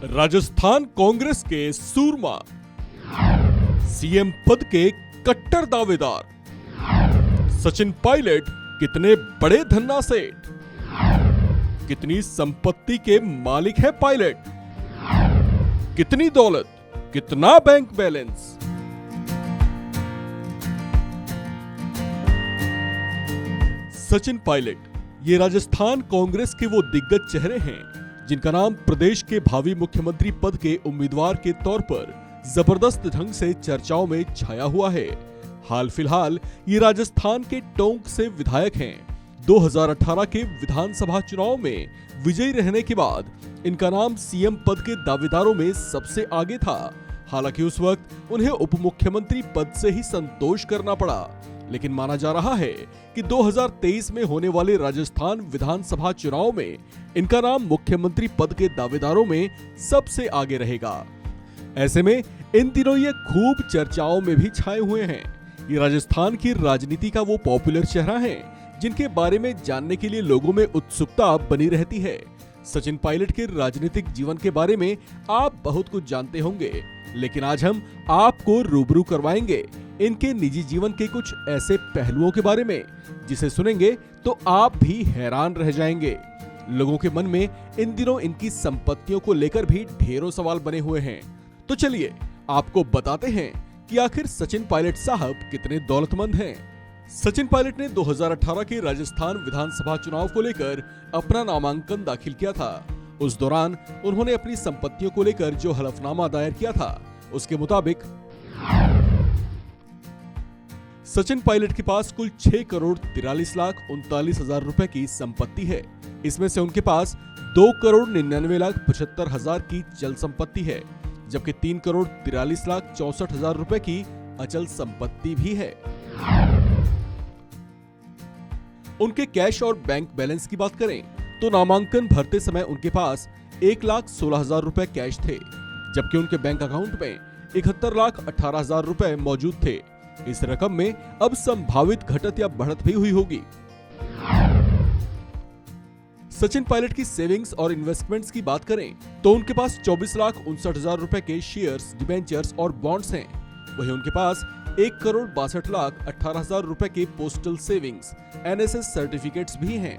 राजस्थान कांग्रेस के सूरमा, सीएम पद के कट्टर दावेदार, सचिन पायलट कितने बड़े धन्ना सेठ, कितनी संपत्ति के मालिक है पायलट, कितनी दौलत, कितना बैंक बैलेंस। सचिन पायलट ये राजस्थान कांग्रेस के वो दिग्गज चेहरे हैं जिनका नाम प्रदेश के भावी मुख्यमंत्री पद के उम्मीदवार के तौर पर जबरदस्त ढंग से चर्चाओं में छाया हुआ है। हाल फिलहाल ये राजस्थान के टोंक से विधायक हैं। 2018 के विधानसभा चुनाव में विजयी रहने के बाद इनका नाम सीएम पद के दावेदारों में सबसे आगे था। हालांकि उस वक्त उन्हें उप मुख्यमंत्री पद से ही संतोष करना पड़ा, लेकिन माना जा रहा है कि 2023 में होने वाले राजस्थान विधानसभा चुनाव में इनका नाम मुख्यमंत्री पद के दावेदारों में सबसे आगे रहेगा। ऐसे में इन दिनों ये खूब चर्चाओं में भी छाए हुए हैं। ये राजस्थान की राजनीति का वो पॉपुलर चेहरा है जिनके बारे में जानने के लिए लोगों में उत्सुकता बनी रहती है। सचिन पायलट के राजनीतिक जीवन के बारे में आप बहुत कुछ जानते होंगे, लेकिन आज हम आपको रूबरू करवाएंगे इनके निजी जीवन के कुछ ऐसे पहलुओं के बारे में जिसे सुनेंगे तो आप भी हैरान रह जाएंगे। लोगों के मन में इन दिनों इनकी संपत्तियों को लेकर भी ढेरों सवाल बने हुए हैं। तो चलिए आपको बताते हैं कि आखिर सचिन पायलट साहब कितने दौलतमंद हैं। सचिन पायलट ने 2018 के राजस्थान विधानसभा चुनाव को लेकर अपना नामांकन दाखिल किया था। उस दौरान उन्होंने अपनी संपत्तियों को लेकर जो हलफनामा दायर किया था उसके मुताबिक सचिन पायलट के पास कुल 6,43,39,000 रुपए की संपत्ति है। इसमें से उनके पास 2,99,75,000 की चल संपत्ति है, जबकि 3,43,64,000 रुपए की अचल संपत्ति भी है। उनके कैश और बैंक बैलेंस की बात करें तो नामांकन भरते समय उनके पास 1,16,000 रुपए कैश थे, जबकि उनके बैंक अकाउंट में 71,18,000 रुपए मौजूद थे। इस रकम में अब संभावित घटत या बढ़त भी हुई होगी। सचिन पायलट की सेविंग्स और इन्वेस्टमेंट्स की बात करें तो उनके पास 24,59,000 रुपए के शेयर्स, डिबेंचर्स और बॉन्ड्स हैं। वहीं उनके पास 1,62,18,000 रुपए के पोस्टल सेविंग्स, एनएसएस सर्टिफिकेट्स भी हैं।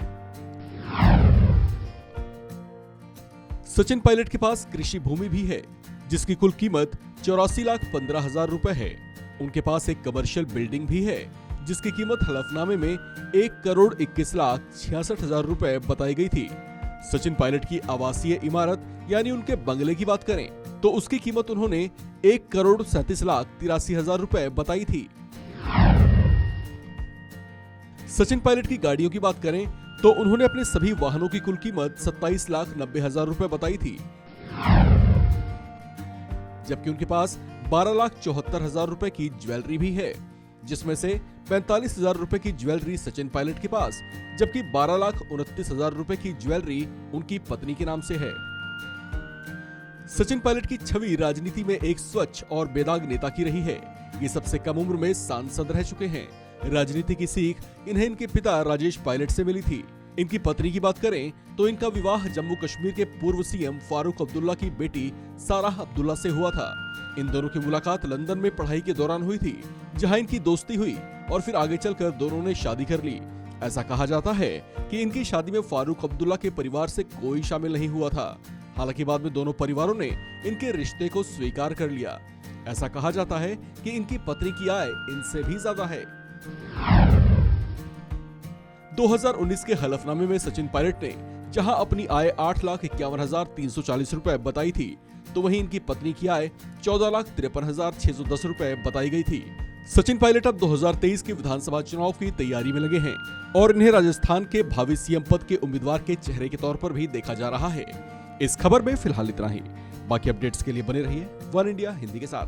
सचिन पायलट के पास कृषि भूमि भी है जिसकी कुल कीमत 84,15,000 रुपए है। उनके पास एक कमर्शियल बिल्डिंग भी है जिसकी कीमत हलफनामे में 1,21,66,000 रुपए बताई गई थी। सचिन पायलट की आवासीय इमारत यानी उनके बंगले की बात करें तो उसकी कीमत उन्होंने 1,37,83,000 रुपए बताई थी। सचिन पायलट की गाड़ियों की बात करें तो उन्होंने अपने सभी वाहनों की कुल कीमत 27,90,000 रुपए बताई थी, जबकि उनके पास 12,74,000 रुपए की ज्वेलरी भी है, जिसमें से 45,000 रुपए की ज्वेलरी सचिन पायलट के पास, जबकि 12,29,000 रुपए की ज्वेलरी उनकी पत्नी के नाम से है। सचिन पायलट की छवि राजनीति में एक स्वच्छ और बेदाग नेता की रही है। ये सबसे कम उम्र में सांसद रह चुके हैं। राजनीति की सीख इन्हें इनके पिता राजेश पायलट से मिली थी। इनकी पत्नी की बात करें तो इनका विवाह जम्मू कश्मीर के पूर्व सीएम फारूक अब्दुल्ला की बेटी साराह अब्दुल्ला से हुआ था। इन दोनों की मुलाकात लंदन में पढ़ाई के दौरान हुई थी, जहां इनकी दोस्ती हुई और फिर आगे चलकर दोनों ने शादी कर ली। ऐसा कहा जाता है कि इनकी शादी में फारूक अब्दुल्ला के परिवार से कोई शामिल नहीं हुआ था। हालांकि बाद में दोनों परिवारों ने इनके रिश्ते को स्वीकार कर लिया। ऐसा कहा जाता है कि इनकी पत्नी की आय इनसे भी ज्यादा है। 2019 के हलफनामे में सचिन पायलट ने जहां अपनी आय 8,51,340 रुपए बताई थी, तो वहीं इनकी पत्नी की आय 14,53,610 रुपए बताई गई थी। सचिन पायलट अब 2023 के विधानसभा चुनाव की तैयारी में लगे हैं और इन्हें राजस्थान के भावी सीएम पद के उम्मीदवार के चेहरे के तौर पर भी देखा जा रहा है। इस खबर में फिलहाल इतना ही। बाकी अपडेट्स के लिए बने रहिए वन इंडिया हिंदी के साथ।